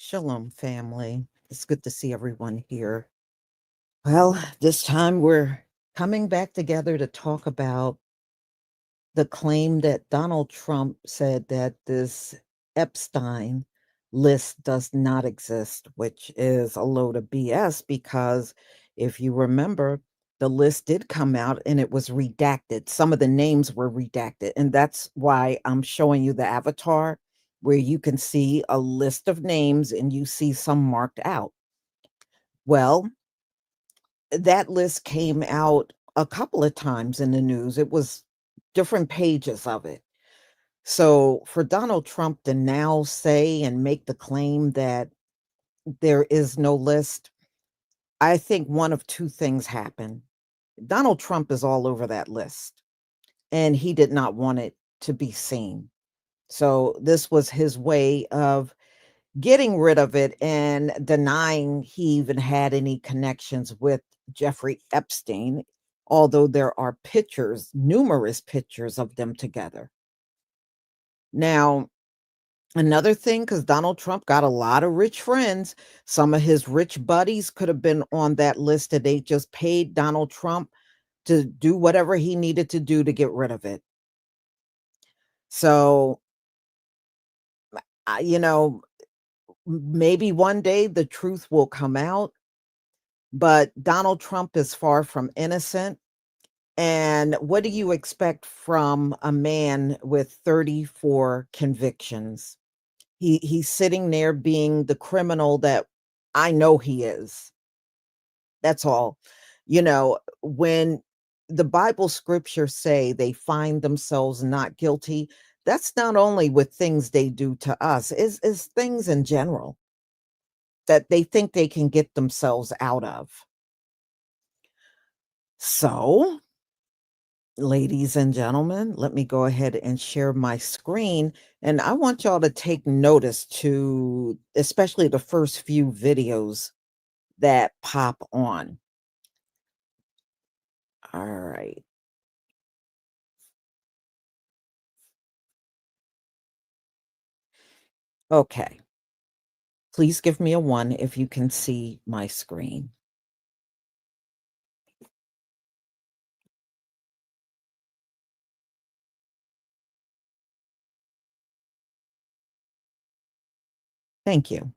Shalom, family. It's good to see everyone here. Well, this time we're coming back together to talk about the claim that Donald Trump said that this Epstein list does not exist, which is a load of BS because if you remember, the list did come out and it was redacted. Some of the names were redacted. And that's why I'm showing you the avatar where you can see a list of names and you see some marked out. Well, that list came out a couple of times in the news. It was different pages of it. So for Donald Trump to now say and make the claim that there is no list, I think one of two things happened. Donald Trump is all over that list, and he did not want it to be seen. So this was his way of getting rid of it and denying he even had any connections with Jeffrey Epstein, although there are pictures, numerous pictures of them together. Now, another thing, because Donald Trump got a lot of rich friends, some of his rich buddies could have been on that list and they just paid Donald Trump to do whatever he needed to do to get rid of it. So, you know, maybe one day the truth will come out, but Donald Trump is far from innocent. And what do you expect from a man with 34 convictions? He's sitting there being the criminal that I know he is. That's all. When the Bible scriptures say they find themselves not guilty, that's not only with things they do to us, is things in general that they think they can get themselves out of. So, ladies and gentlemen, let me go ahead and share my screen. And I want y'all to take notice to, especially the first few videos that pop on. All right. Okay. Please give me a 1 if you can see my screen. Thank you.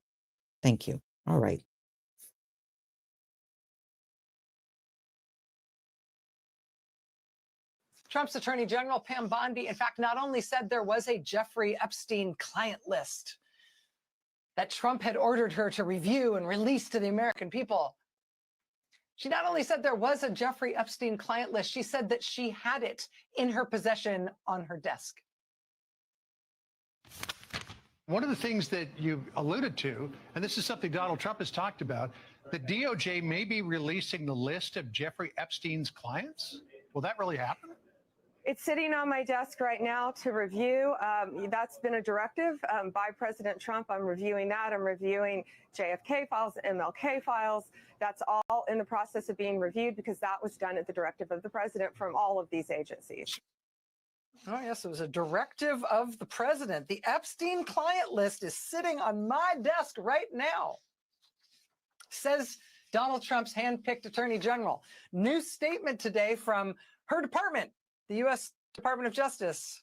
Thank you. All right. Trump's Attorney General Pam Bondi, in fact, not only said there was a Jeffrey Epstein client list that Trump had ordered her to review and release to the American people. She not only said there was a Jeffrey Epstein client list, she said that she had it in her possession on her desk. One of the things that you alluded to, and this is something Donald Trump has talked about, the DOJ may be releasing the list of Jeffrey Epstein's clients. Will that really happen? It's sitting on my desk right now to review. That's been a directive by President Trump. I'm reviewing that. I'm reviewing JFK files, MLK files. That's all in the process of being reviewed because that was done at the directive of the president from all of these agencies. Oh, yes, it was a directive of the president. The Epstein client list is sitting on my desk right now, says Donald Trump's handpicked attorney general. New statement today from her department, the U.S. Department of Justice,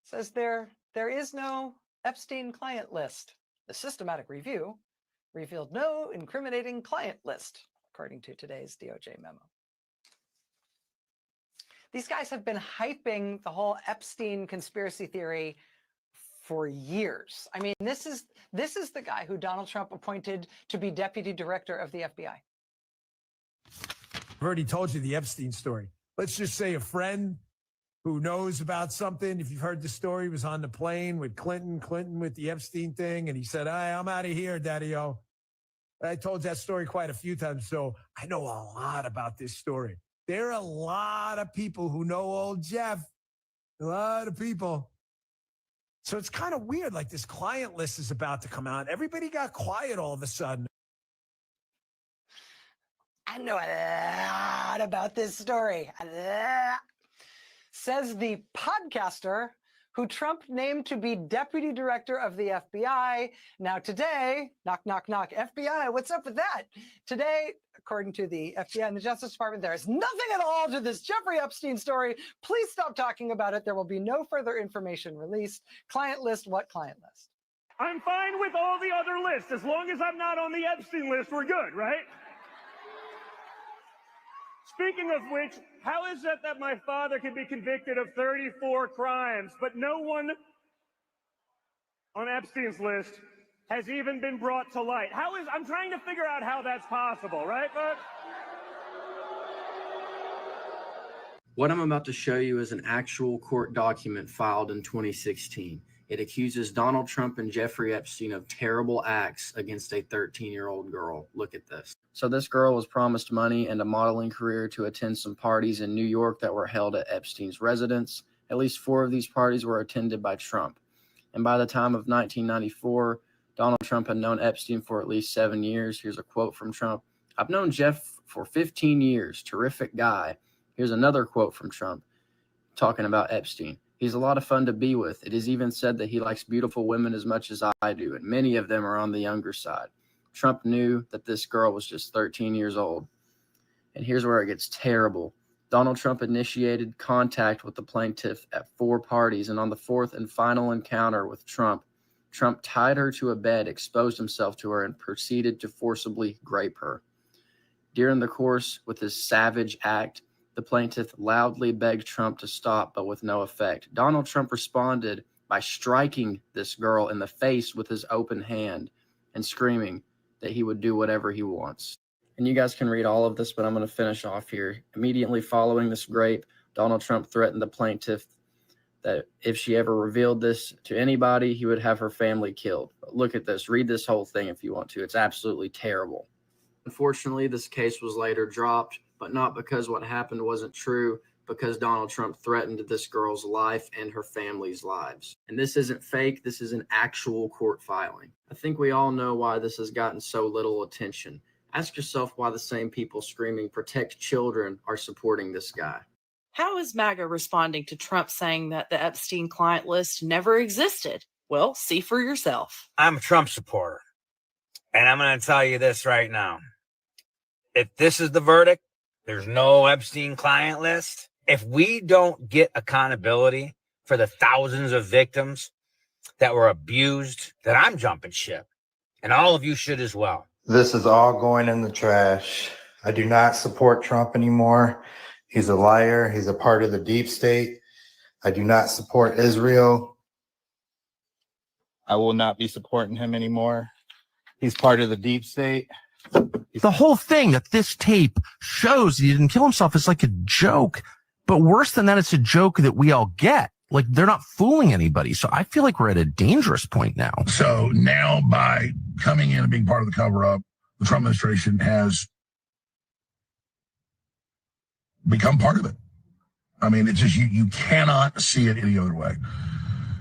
says there is no Epstein client list. The systematic review revealed no incriminating client list, according to today's DOJ memo. These guys have been hyping the whole Epstein conspiracy theory for years. I mean, this is the guy who Donald Trump appointed to be deputy director of the FBI. I've already told you the Epstein story. Let's just say a friend who knows about something, if you've heard the story, was on the plane with Clinton with the Epstein thing, and he said, I'm out of here, Daddy-o. I told that story quite a few times, so I know a lot about this story. There are a lot of people who know old Jeff. A lot of people. So it's kind of weird, like this client list is about to come out. Everybody got quiet all of a sudden. I know a lot about this story. Says the podcaster who Trump named to be deputy director of the FBI. Now today, knock, knock, knock, FBI, what's up with that? Today, according to the FBI and the Justice Department, there is nothing at all to this Jeffrey Epstein story. Please stop talking about it. There will be no further information released. Client list, what client list? I'm fine with all the other lists. As long as I'm not on the Epstein list, we're good, right? Speaking of which, how is it that my father can be convicted of 34 crimes, but no one on Epstein's list has even been brought to light? I'm trying to figure out how that's possible, right, folks? What I'm about to show you is an actual court document filed in 2016. It accuses Donald Trump and Jeffrey Epstein of terrible acts against a 13-year-old girl. Look at this. So this girl was promised money and a modeling career to attend some parties in New York that were held at Epstein's residence. At least 4 of these parties were attended by Trump. And by the time of 1994, Donald Trump had known Epstein for at least 7 years. Here's a quote from Trump. "I've known Jeff for 15 years. Terrific guy." Here's another quote from Trump talking about Epstein. "He's a lot of fun to be with. It is even said that he likes beautiful women as much as I do, and many of them are on the younger side." Trump knew that this girl was just 13 years old. And here's where it gets terrible. Donald Trump initiated contact with the plaintiff at 4 parties, and on the 4th and final encounter with Trump, Trump tied her to a bed, exposed himself to her, and proceeded to forcibly grape her. During the course with his savage act, the plaintiff loudly begged Trump to stop, but with no effect. Donald Trump responded by striking this girl in the face with his open hand and screaming that he would do whatever he wants. And you guys can read all of this, but I'm going to finish off here. Immediately following this grape, Donald Trump threatened the plaintiff that if she ever revealed this to anybody, he would have her family killed. But look at this. Read this whole thing if you want to. It's absolutely terrible. Unfortunately, this case was later dropped, but not because what happened wasn't true, because Donald Trump threatened this girl's life and her family's lives. And this isn't fake. This is an actual court filing. I think we all know why this has gotten so little attention. Ask yourself why the same people screaming "protect children" are supporting this guy. How is MAGA responding to Trump saying that the Epstein client list never existed? Well, see for yourself. I'm a Trump supporter, and I'm going to tell you this right now. If this is the verdict, there's no Epstein client list. If we don't get accountability for the thousands of victims that were abused, then I'm jumping ship. And all of you should as well. This is all going in the trash. I do not support Trump anymore. He's a liar. He's a part of the deep state. I do not support Israel. I will not be supporting him anymore. He's part of the deep state. The whole thing that this tape shows he didn't kill himself is like a joke. But worse than that, it's a joke that we all get. Like, they're not fooling anybody. So I feel like we're at a dangerous point now. So now, by coming in and being part of the cover-up, the Trump administration has become part of it. I mean, it's just, you cannot see it any other way.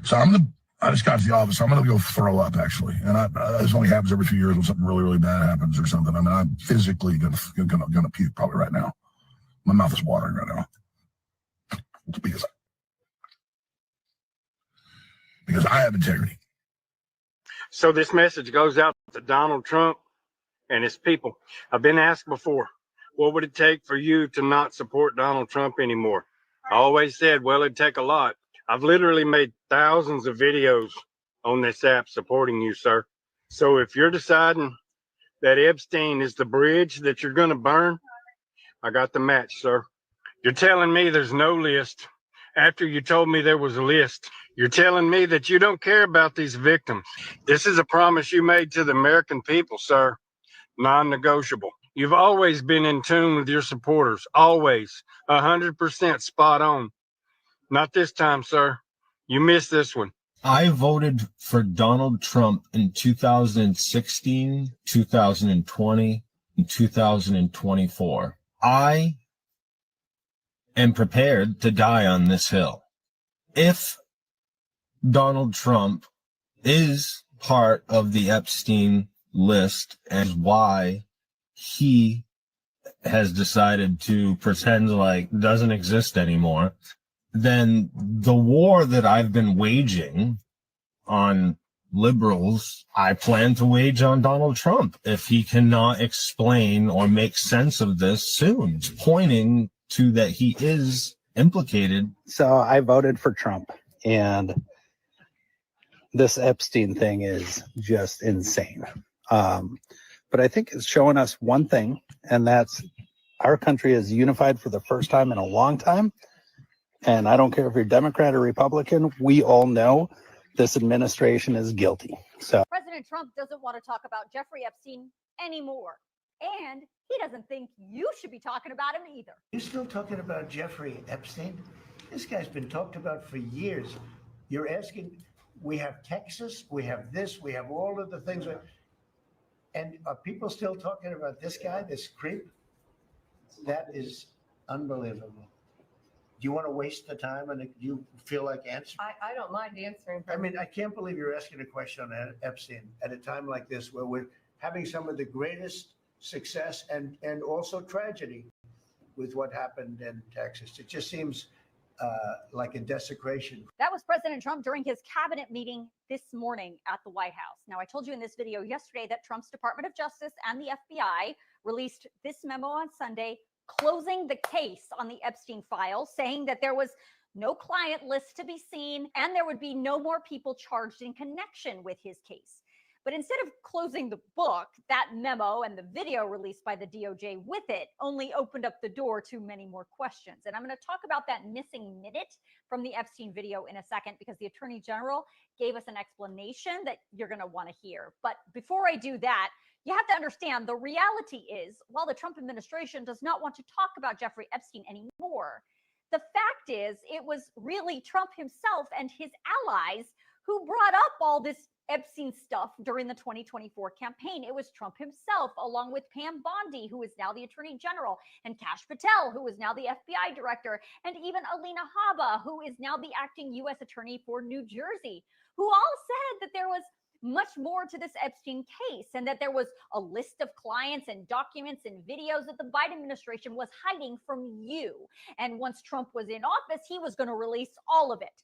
So I just got to the office. I'm going to go throw up, actually. And this only happens every few years when something really, really bad happens or something. I mean, I'm physically going to puke probably right now. My mouth is watering right now. Because I have integrity. So this message goes out to Donald Trump and his people. I've been asked before, what would it take for you to not support Donald Trump anymore? I always said, well, it'd take a lot. I've literally made thousands of videos on this app supporting you, sir. So if you're deciding that Epstein is the bridge that you're going to burn, I got the match, sir. You're telling me there's no list after you told me there was a list. You're telling me that you don't care about these victims. This is a promise you made to the American people, sir. Non-negotiable. You've always been in tune with your supporters. Always. 100% spot on. Not this time, sir. You missed this one. I voted for Donald Trump in 2016, 2020, and 2024. I am prepared to die on this hill. If Donald Trump is part of the Epstein list and why he has decided to pretend like doesn't exist anymore, then the war that I've been waging on liberals, I plan to wage on Donald Trump if he cannot explain or make sense of this soon, pointing to that he is implicated. So I voted for Trump, and this Epstein thing is just insane. But I think it's showing us one thing, and that's our country is unified for the first time in a long time. And I don't care if you're Democrat or Republican, we all know this administration is guilty. So President Trump doesn't want to talk about Jeffrey Epstein anymore. And he doesn't think you should be talking about him either. You're still talking about Jeffrey Epstein? This guy's been talked about for years. You're asking, we have Texas, we have this, we have all of the things. And are people still talking about this guy, this creep? That is unbelievable. Do you want to waste the time and do you feel like answering? I don't mind answering. I mean, I can't believe you're asking a question on Epstein at a time like this where we're having some of the greatest success and also tragedy with what happened in Texas. It just seems like a desecration. That was President Trump during his cabinet meeting this morning at the White House. Now, I told you in this video yesterday that Trump's Department of Justice and the FBI released this memo on Sunday closing the case on the Epstein files, saying that there was no client list to be seen and there would be no more people charged in connection with his case. But instead of closing the book, that memo and the video released by the DOJ with it only opened up the door to many more questions. And I'm going to talk about that missing minute from the Epstein video in a second, because the Attorney General gave us an explanation that you're going to want to hear. But before I do that, you have to understand the reality is, while the Trump administration does not want to talk about Jeffrey Epstein anymore, the fact is it was really Trump himself and his allies who brought up all this Epstein stuff during the 2024 campaign. It was Trump himself, along with Pam Bondi, who is now the Attorney General, and Kash Patel, who is now the FBI Director, and even Alina Habba, who is now the acting U.S. Attorney for New Jersey, who all said that there was much more to this Epstein case and that there was a list of clients and documents and videos that the Biden administration was hiding from you. And once Trump was in office, he was going to release all of it.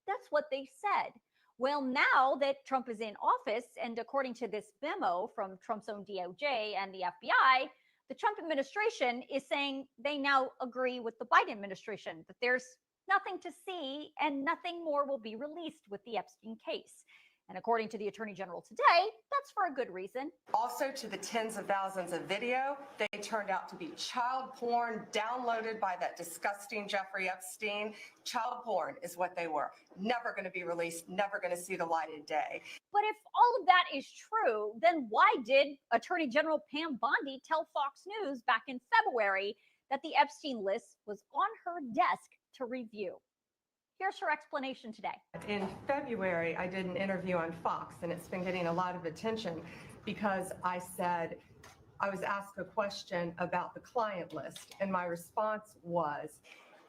That's what they said. Well, now that Trump is in office, and according to this memo from Trump's own DOJ and the FBI, the Trump administration is saying they now agree with the Biden administration that there's nothing to see and nothing more will be released with the Epstein case. And according to the Attorney General today, that's for a good reason. Also, to the tens of thousands of video, they turned out to be child porn downloaded by that disgusting Jeffrey Epstein. Child porn is what they were. Never going to be released, never going to see the light of day. But if all of that is true, then why did Attorney General Pam Bondi tell Fox News back in February that the Epstein list was on her desk to review? Here's her explanation today. In February, I did an interview on Fox, and it's been getting a lot of attention because I said, I was asked a question about the client list, and my response was,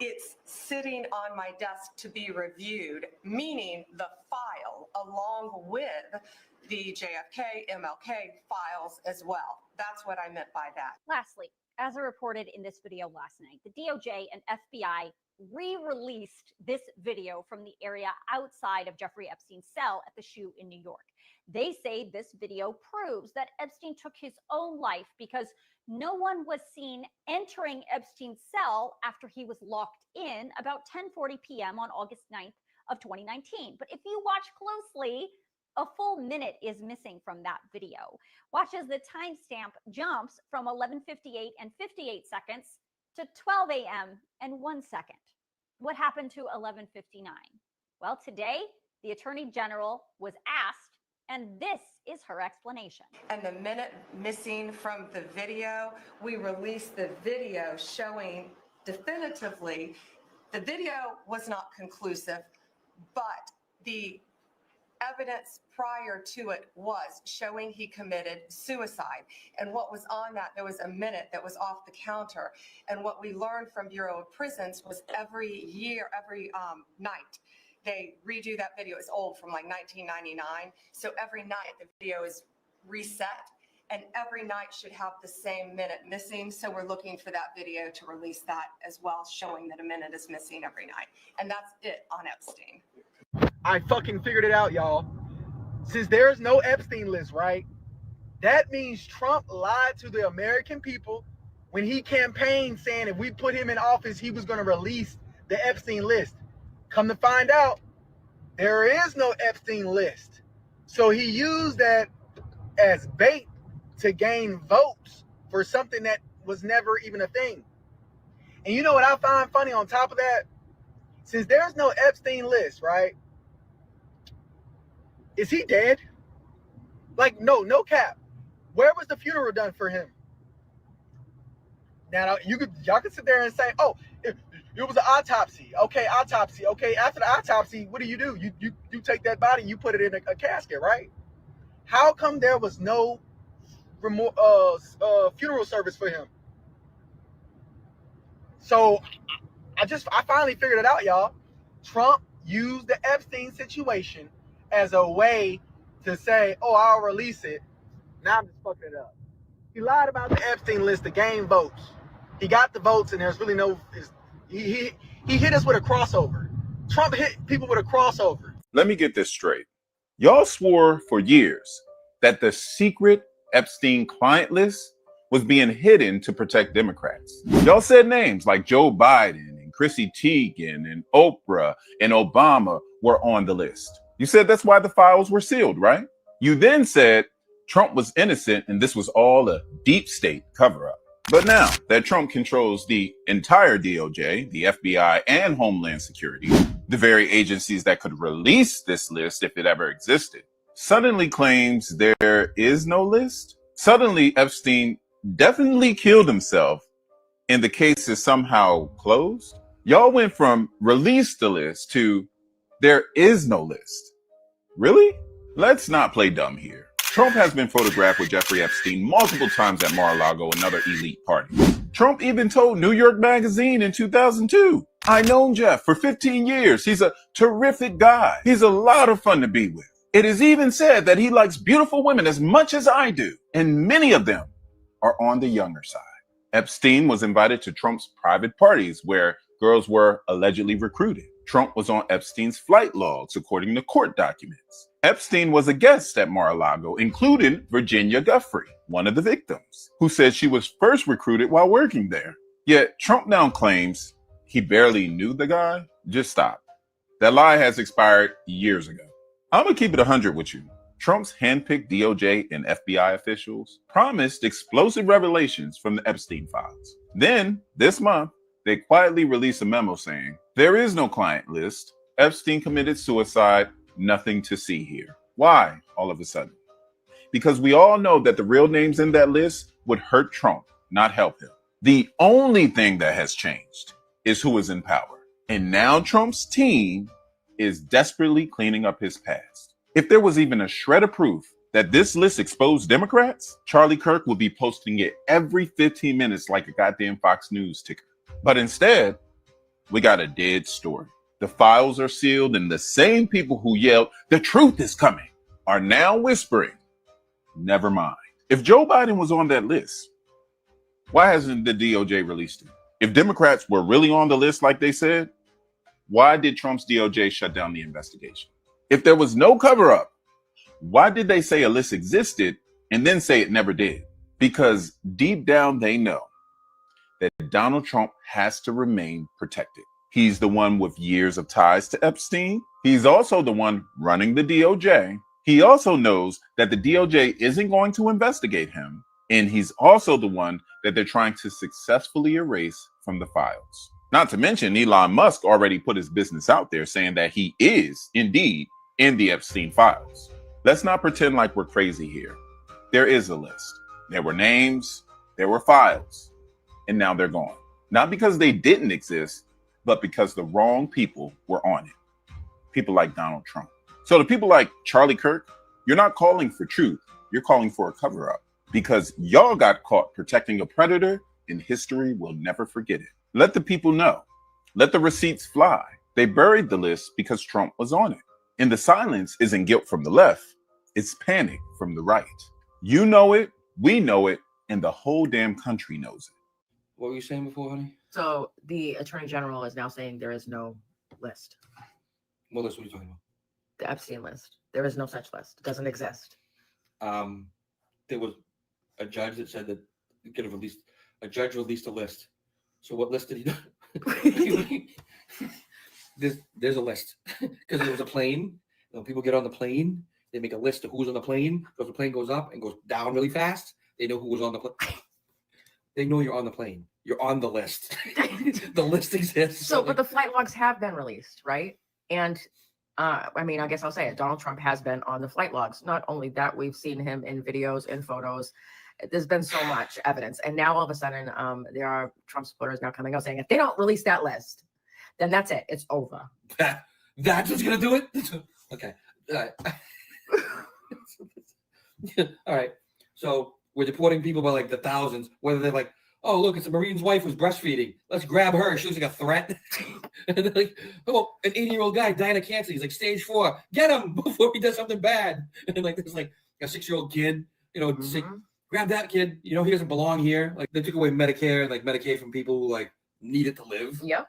it's sitting on my desk to be reviewed, meaning the file along with the JFK, MLK files as well. That's what I meant by that. Lastly, as I reported in this video last night, the DOJ and FBI re-released this video from the area outside of Jeffrey Epstein's cell at the SHU in New York. They say this video proves that Epstein took his own life because no one was seen entering Epstein's cell after he was locked in about 10:40 p.m. on August 9th of 2019. But if you watch closely, a full minute is missing from that video. Watch as the timestamp jumps from 11:58 and 58 seconds to 12 a.m. and 1 second. What happened to 11:59? Well, today, the Attorney General was asked, and this is her explanation. And the minute missing from the video, we released the video showing definitively the video was not conclusive, but the evidence prior to it was showing he committed suicide. And what was on that, there was a minute that was off the counter. And what we learned from Bureau of Prisons was every year, every night, they redo that video. It's old, from like 1999. So every night the video is reset and every night should have the same minute missing. So we're looking for that video to release that as well, showing that a minute is missing every night. And that's it on Epstein. I fucking figured it out, y'all. Since there's no Epstein list, right? That means Trump lied to the American people when he campaigned saying if we put him in office, he was going to release the Epstein list. Come to find out, there is no Epstein list. So he used that as bait to gain votes for something that was never even a thing. And you know what I find funny on top of that? Since there's no Epstein list, right? Is he dead? Like, no cap. Where was the funeral done for him? Now, y'all could sit there and say, oh, it was an autopsy. Okay, autopsy. Okay, after the autopsy, what do? You take that body, you put it in a casket, right? How come there was no funeral service for him? So I finally figured it out, y'all. Trump used the Epstein situation as a way to say, oh, I'll release it. Now I'm just fucking it up. He lied about the Epstein list to gain votes. He got the votes, and there's really no. He hit us with a crossover. Trump hit people with a crossover. Let me get this straight. Y'all swore for years that the secret Epstein client list was being hidden to protect Democrats. Y'all said names like Joe Biden and Chrissy Teigen and Oprah and Obama were on the list. You said that's why the files were sealed, right? You then said Trump was innocent and this was all a deep state cover-up. But now that Trump controls the entire DOJ, the FBI, and Homeland Security, the very agencies that could release this list if it ever existed, suddenly claims there is no list? Suddenly Epstein definitely killed himself and the case is somehow closed? Y'all went from release the list to there is no list. Really? Let's not play dumb here. Trump has been photographed with Jeffrey Epstein multiple times at Mar-a-Lago and other elite parties. Trump even told New York Magazine in 2002, "I known Jeff for 15 years. He's a terrific guy. He's a lot of fun to be with. It is even said that he likes beautiful women as much as I do, and many of them are on the younger side." Epstein was invited to Trump's private parties where girls were allegedly recruited. Trump was on Epstein's flight logs, according to court documents. Epstein was a guest at Mar-a-Lago, including Virginia Giuffre, one of the victims, who said she was first recruited while working there. Yet Trump now claims he barely knew the guy. Just stop. That lie has expired years ago. I'm gonna keep it 100 with you. Trump's handpicked DOJ and FBI officials promised explosive revelations from the Epstein files. Then, this month, they quietly released a memo saying, there is no client list. Epstein committed suicide. Nothing to see here. Why, all of a sudden? Because we all know that the real names in that list would hurt Trump, not help him. The only thing that has changed is who is in power. And now Trump's team is desperately cleaning up his past. If there was even a shred of proof that this list exposed Democrats, Charlie Kirk would be posting it every 15 minutes like a goddamn Fox News ticker. But instead, we got a dead story. The files are sealed, and the same people who yelled, "The truth is coming," are now whispering, "Never mind." If Joe Biden was on that list, why hasn't the DOJ released it? If Democrats were really on the list like they said, why did Trump's DOJ shut down the investigation? If there was no cover-up, why did they say a list existed and then say it never did? Because deep down they know that Donald Trump has to remain protected. He's the one with years of ties to Epstein. He's also the one running the DOJ. He also knows that the DOJ isn't going to investigate him. And he's also the one that they're trying to successfully erase from the files. Not to mention, Elon Musk already put his business out there saying that he is indeed in the Epstein files. Let's not pretend like we're crazy here. There is a list. There were names, there were files, and now they're gone. Not because they didn't exist, but because the wrong people were on it. People like Donald Trump. So the people like Charlie Kirk, you're not calling for truth. You're calling for a cover-up because y'all got caught protecting a predator and history will never forget it. Let the people know. Let the receipts fly. They buried the list because Trump was on it. And the silence isn't guilt from the left. It's panic from the right. You know it. We know it, and the whole damn country knows it. What were you saying before, honey? So the Attorney General is now saying there is no list. What list? What are you talking about? The Epstein list. There is no such list. It doesn't exist. There was a judge that said that a judge released a list. So what list did he do? There's a list because there was a plane. When people get on the plane, they make a list of who's on the plane. Because the plane goes up and goes down really fast, they know who was on the plane. They know you're on the plane. You're on the list. The list exists. So, but the flight logs have been released, right? And I mean, I guess I'll say it. Donald Trump has been on the flight logs. Not only that, we've seen him in videos and photos. There's been so much evidence. And now all of a sudden, there are Trump supporters now coming out saying, if they don't release that list, then that's it. It's over. That's what's going to do it? Okay. All right. All right. So we're deporting people by like the thousands, whether they're like, oh, look, it's a Marine's wife who's breastfeeding. Let's grab her. She looks like a threat. And they're like, oh, an 80-year-old guy dying of cancer. He's like stage 4. Get him before he does something bad. And like there's like a 6-year-old kid, sick. Grab that kid. He doesn't belong here. Like they took away Medicare and like Medicaid from people who like need it to live. Yep.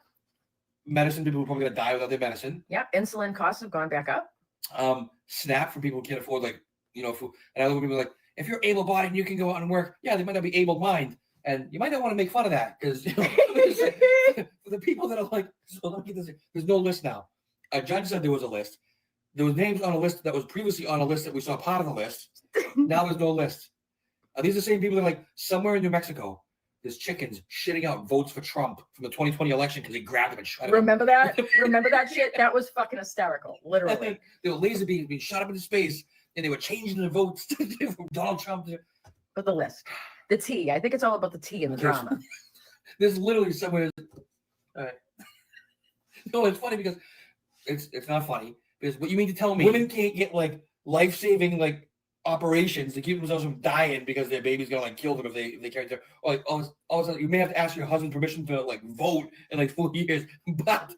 Medicine, people who are probably going to die without their medicine. Yep. Insulin costs have gone back up. SNAP for people who can't afford food. And I look at people like, if you're able-bodied and you can go out and work, yeah, they might not be able-minded. And you might not want to make fun of that because for the people that are like, so let me get this. There's no list now. A judge said there was a list. There was names on a list that was previously on a list that we saw part of the list. Now there's no list. Are these the same people that are like somewhere in New Mexico? There's chickens shitting out votes for Trump from the 2020 election because he grabbed them and shot them. Remember that? Remember that shit? That was fucking hysterical, literally. There were laser beams being shot up into space, and they were changing the votes from Donald Trump. But the list, the tea. I think it's all about the tea and the drama. There's literally somewhere. All right. No, it's funny because it's not funny because what you mean to tell me women can't get like life-saving like operations to keep themselves from dying because their baby's gonna like kill them if they carry their or like all of a sudden you may have to ask your husband permission to like vote in like 4 years, but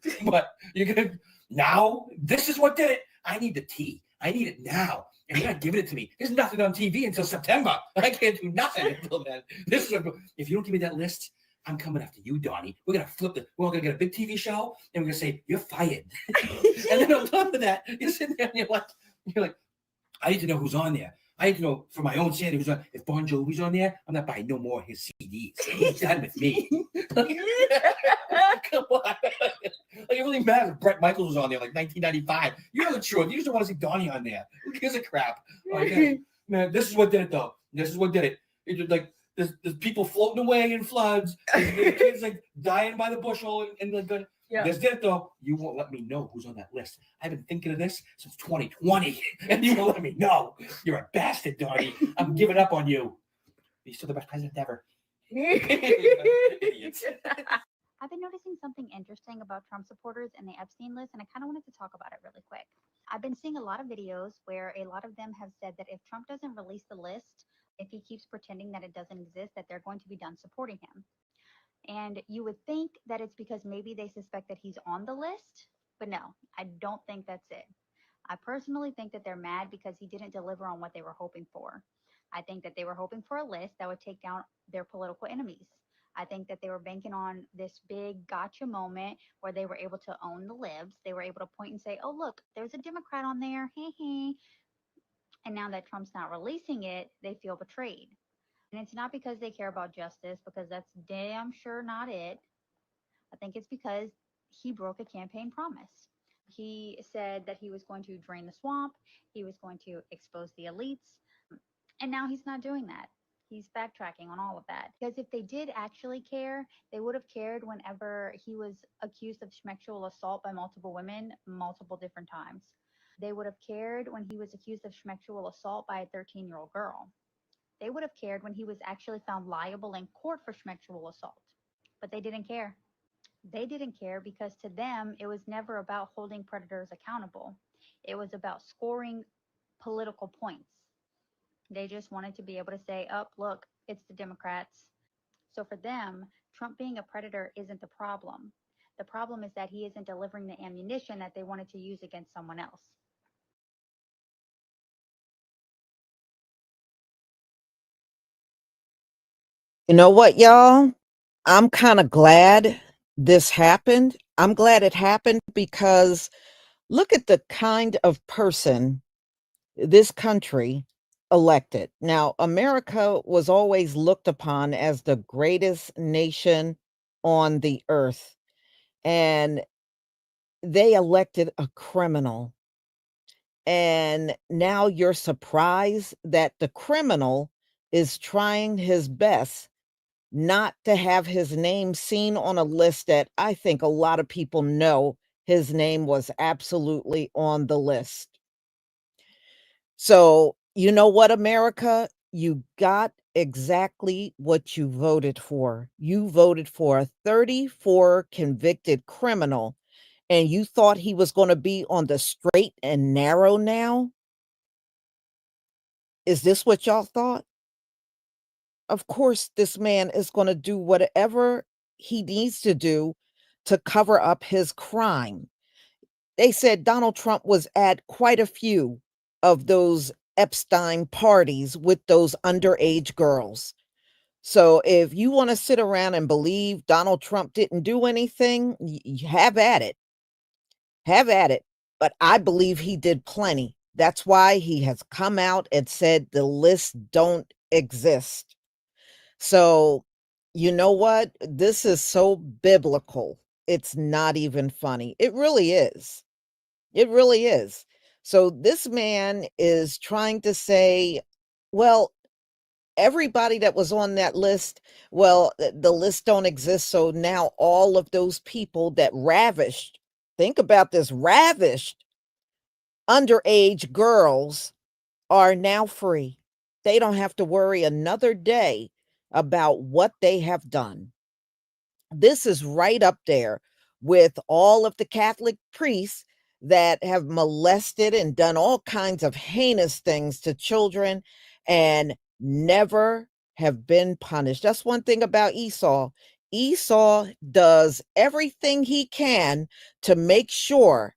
you're gonna now this is what did it. I need the tea. I need it now. And you're not giving it to me. There's nothing on TV until September. I can't do nothing until then. If you don't give me that list, I'm coming after you, Donnie. We're gonna flip it. We're gonna get a big TV show, and we're gonna say you're fired. And then on top of that, you're sitting there and you're like, I need to know who's on there. I need to know for my own sanity who's on. If Bon Jovi's on there, I'm not buying no more of his CDs. He's done with me. Come on. Like it really matters if Brett Michaels was on there like 1995. You know the truth. You just don't want to see Donnie on there. Who gives a crap? Okay. Man, this is what did it though. This is what did it. It's just like there's people floating away in floods. There's kids like dying by the bushel and like yeah. This did it though. You won't let me know who's on that list. I've been thinking of this since 2020, and you won't let me know. You're a bastard, Donnie. I'm giving up on you. You're still the best president ever. Idiots. I've been noticing something interesting about Trump supporters and the Epstein list, and I kind of wanted to talk about it really quick. I've been seeing a lot of videos where a lot of them have said that if Trump doesn't release the list, if he keeps pretending that it doesn't exist, that they're going to be done supporting him. And you would think that it's because maybe they suspect that he's on the list, but no, I don't think that's it. I personally think that they're mad because he didn't deliver on what they were hoping for. I think that they were hoping for a list that would take down their political enemies. I think that they were banking on this big gotcha moment where they were able to own the libs. They were able to point and say, oh, look, there's a Democrat on there. Hey, hey. And now that Trump's not releasing it, they feel betrayed. And it's not because they care about justice, because that's damn sure not it. I think it's because he broke a campaign promise. He said that he was going to drain the swamp. He was going to expose the elites. And now he's not doing that. He's backtracking on all of that. Because if they did actually care, they would have cared whenever he was accused of sexual assault by multiple women, multiple different times. They would have cared when he was accused of sexual assault by a 13-year-old girl. They would have cared when he was actually found liable in court for sexual assault. But they didn't care. They didn't care because to them, it was never about holding predators accountable. It was about scoring political points. They just wanted to be able to say, oh, look, it's the Democrats. So for them, Trump being a predator isn't the problem. The problem is that he isn't delivering the ammunition that they wanted to use against someone else. You know what, y'all? I'm kind of glad this happened. I'm glad it happened because look at the kind of person this country elected. Now, America was always looked upon as the greatest nation on the earth, and they elected a criminal. And now you're surprised that the criminal is trying his best not to have his name seen on a list that I think a lot of people know his name was absolutely on the list. So, you know what, America? You got exactly what you voted for. You voted for a 34 convicted criminal, and you thought he was going to be on the straight and narrow now? Is this what y'all thought? Of course, this man is going to do whatever he needs to do to cover up his crime. They said Donald Trump was at quite a few of those Epstein parties with those underage girls. So if you want to sit around and believe Donald Trump didn't do anything, have at it. Have at it. But I believe he did plenty. That's why he has come out and said the lists don't exist. So, you know what? This is so biblical. It's not even funny. It really is. It really is. So, this man is trying to say, well, everybody that was on that list, well, the list don't exist. So now all of those people that ravished, think about this, ravished underage girls are now free. They don't have to worry another day about what they have done. This is right up there with all of the Catholic priests that have molested and done all kinds of heinous things to children and never have been punished. That's one thing about Esau. Esau does everything he can to make sure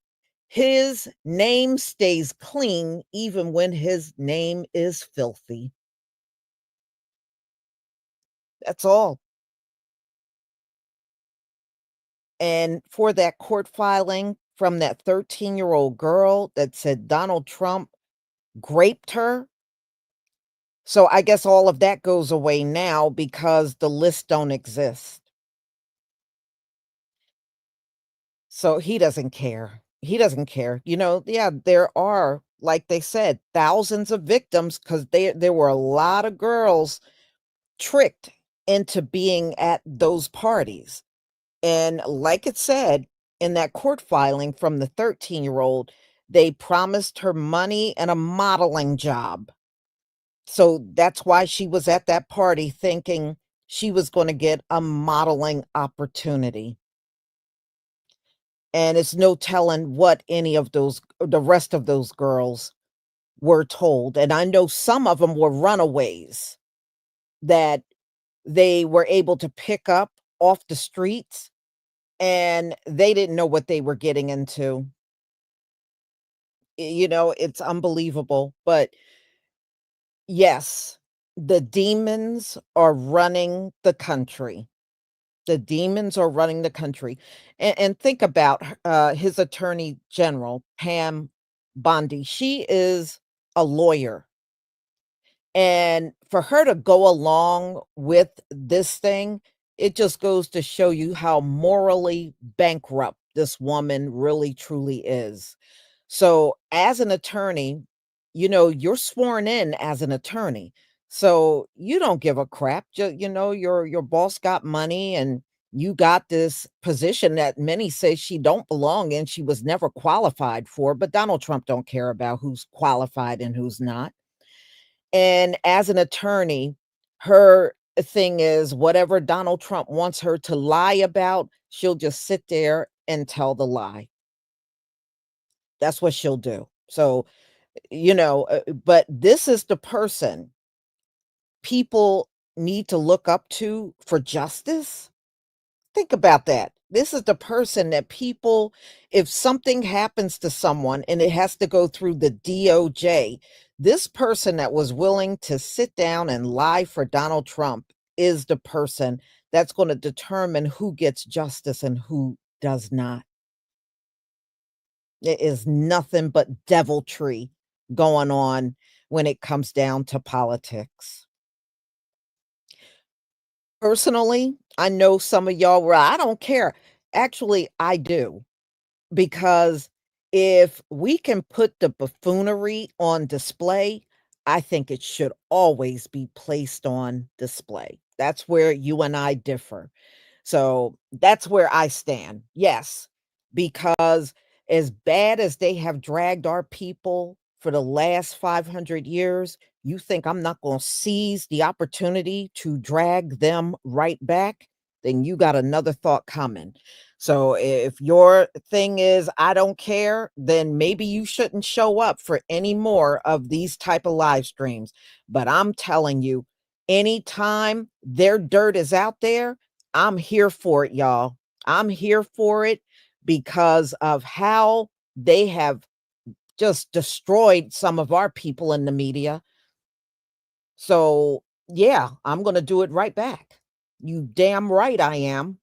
his name stays clean, even when his name is filthy. That's all. And for that court filing from that 13-year-old girl that said Donald Trump raped her. So I guess all of that goes away now because the lists don't exist. So he doesn't care. He doesn't care. You know, yeah, there are, like they said, thousands of victims because there were a lot of girls tricked into being at those parties. And like it said in that court filing from the 13-year-old, they promised her money and a modeling job. So that's why she was at that party thinking she was going to get a modeling opportunity. And it's no telling what any of the rest of those girls were told. And I know some of them were runaways that they were able to pick up off the streets, and they didn't know what they were getting into. You know, it's unbelievable. But yes, the demons are running the country. The demons are running the country. And think about his attorney general, Pam Bondi. She is a lawyer. And for her to go along with this thing, it just goes to show you how morally bankrupt this woman really truly is. So, as an attorney, you know, you're sworn in as an attorney. So, you don't give a crap. You know, your boss got money and you got this position that many say she don't belong in. She was never qualified for, but Donald Trump don't care about who's qualified and who's not. And as an attorney, her thing is whatever Donald Trump wants her to lie about, she'll just sit there and tell the lie. That's what she'll do. So, you know, but this is the person people need to look up to for justice. Think about that. This is the person that people, if something happens to someone and it has to go through the DOJ, this person that was willing to sit down and lie for Donald Trump is the person that's going to determine who gets justice and who does not. It is nothing but deviltry going on when it comes down to politics. Personally, I know some of y'all were, I don't care. Actually, I do. Because if we can put the buffoonery on display, I think it should always be placed on display. That's where you and I differ. So that's where I stand. Yes, because as bad as they have dragged our people for the last 500 years, you think I'm not going to seize the opportunity to drag them right back? Then you got another thought coming. So if your thing is I don't care, then maybe you shouldn't show up for any more of these type of live streams. But I'm telling you, anytime their dirt is out there, I'm here for it, y'all. I'm here for it because of how they have just destroyed some of our people in the media. So, yeah, I'm going to do it right back. You damn right I am.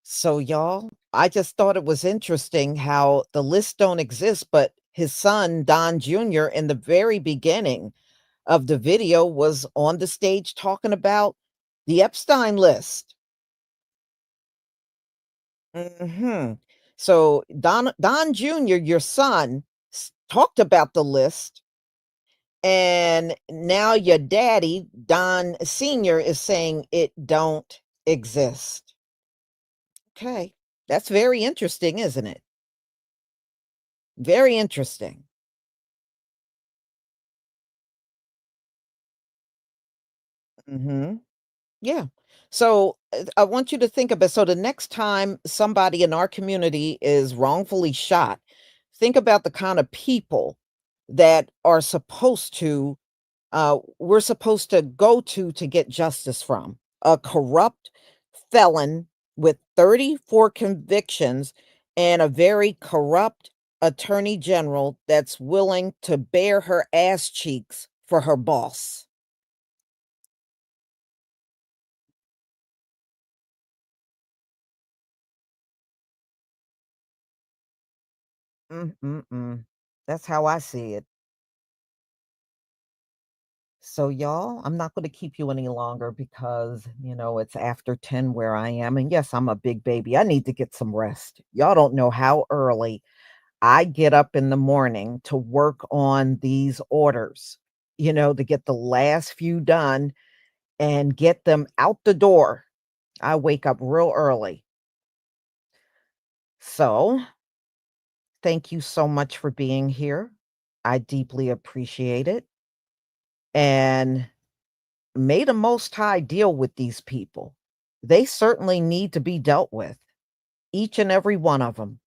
So, y'all, I just thought it was interesting how the lists don't exist, but his son, Don Jr., in the very beginning of the video was on the stage talking about the Epstein list. So Don Jr., your son, talked about the list, and now your daddy, Don Sr., is saying it don't exist. Okay, that's very interesting, isn't it? Very interesting. Yeah. So I want you to think about, so the next time somebody in our community is wrongfully shot, think about the kind of people that are supposed to we're supposed to go to get justice from. A corrupt felon with 34 convictions and a very corrupt attorney general that's willing to bare her ass cheeks for her boss. That's how I see it. So, y'all, I'm not going to keep you any longer because, it's after 10 where I am. And yes, I'm a big baby. I need to get some rest. Y'all don't know how early I get up in the morning to work on these orders, to get the last few done and get them out the door. I wake up real early. So, thank you so much for being here. I deeply appreciate it. And may the Most High deal with these people. They certainly need to be dealt with, each and every one of them.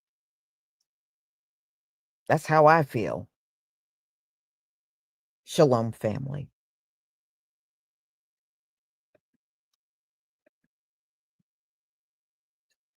That's how I feel. Shalom, family.